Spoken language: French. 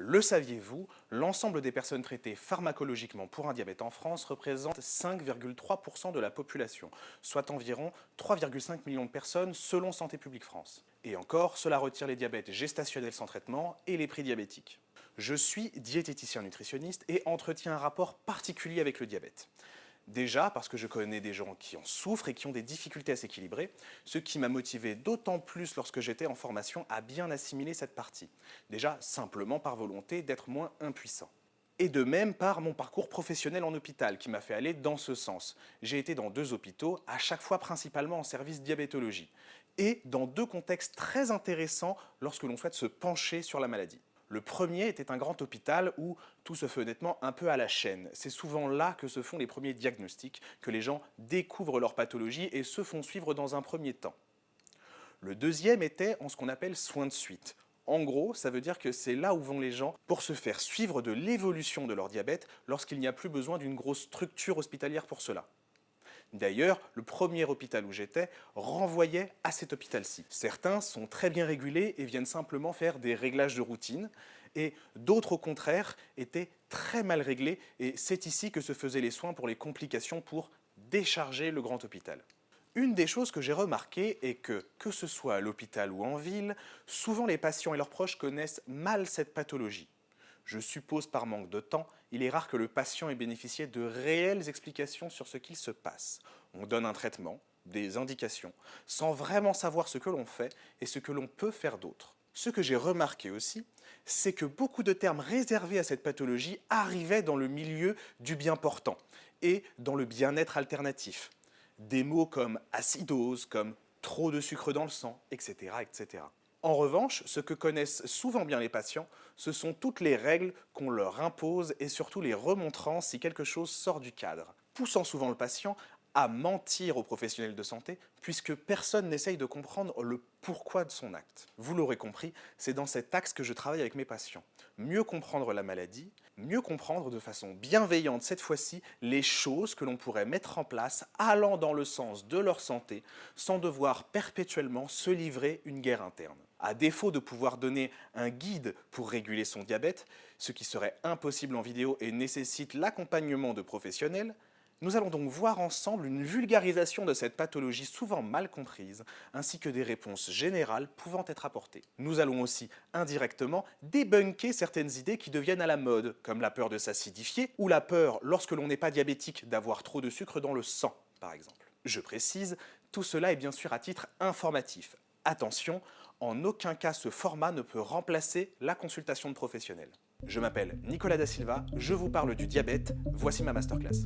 Le saviez-vous, l'ensemble des personnes traitées pharmacologiquement pour un diabète en France représente 5,3% de la population, soit environ 3,5 millions de personnes selon Santé publique France. Et encore, cela retire les diabètes gestationnels sans traitement et les prédiabétiques. Je suis diététicien nutritionniste et entretiens un rapport particulier avec le diabète. Déjà parce que je connais des gens qui en souffrent et qui ont des difficultés à s'équilibrer, ce qui m'a motivé d'autant plus lorsque j'étais en formation à bien assimiler cette partie. Déjà simplement par volonté d'être moins impuissant. Et de même par mon parcours professionnel en hôpital qui m'a fait aller dans ce sens. J'ai été dans 2 hôpitaux, à chaque fois principalement en service diabétologie, et dans 2 contextes très intéressants lorsque l'on souhaite se pencher sur la maladie. Le premier était un grand hôpital où tout se fait honnêtement un peu à la chaîne. C'est souvent là que se font les premiers diagnostics, que les gens découvrent leur pathologie et se font suivre dans un premier temps. Le deuxième était en ce qu'on appelle soins de suite. En gros, ça veut dire que c'est là où vont les gens pour se faire suivre de l'évolution de leur diabète lorsqu'il n'y a plus besoin d'une grosse structure hospitalière pour cela. D'ailleurs, le premier hôpital où j'étais renvoyait à cet hôpital-ci. Certains sont très bien régulés et viennent simplement faire des réglages de routine, et d'autres au contraire étaient très mal réglés, et c'est ici que se faisaient les soins pour les complications pour décharger le grand hôpital. Une des choses que j'ai remarqué est que ce soit à l'hôpital ou en ville, souvent les patients et leurs proches connaissent mal cette pathologie. Je suppose par manque de temps, il est rare que le patient ait bénéficié de réelles explications sur ce qu'il se passe. On donne un traitement, des indications, sans vraiment savoir ce que l'on fait et ce que l'on peut faire d'autre. Ce que j'ai remarqué aussi, c'est que beaucoup de termes réservés à cette pathologie arrivaient dans le milieu du bien portant et dans le bien-être alternatif. Des mots comme acidose, comme trop de sucre dans le sang, etc., etc. En revanche, ce que connaissent souvent bien les patients, ce sont toutes les règles qu'on leur impose et surtout les remontrances si quelque chose sort du cadre, poussant souvent le patient à mentir aux professionnels de santé puisque personne n'essaye de comprendre le pourquoi de son acte. Vous l'aurez compris, c'est dans cet axe que je travaille avec mes patients. Mieux comprendre la maladie, mieux comprendre de façon bienveillante cette fois-ci les choses que l'on pourrait mettre en place allant dans le sens de leur santé sans devoir perpétuellement se livrer une guerre interne. À défaut de pouvoir donner un guide pour réguler son diabète, ce qui serait impossible en vidéo et nécessite l'accompagnement de professionnels, nous allons donc voir ensemble une vulgarisation de cette pathologie souvent mal comprise, ainsi que des réponses générales pouvant être apportées. Nous allons aussi, indirectement, débunker certaines idées qui deviennent à la mode, comme la peur de s'acidifier, ou la peur, lorsque l'on n'est pas diabétique, d'avoir trop de sucre dans le sang, par exemple. Je précise, tout cela est bien sûr à titre informatif. Attention, en aucun cas ce format ne peut remplacer la consultation de professionnels. Je m'appelle Nicolas Da Silva, je vous parle du diabète, voici ma masterclass.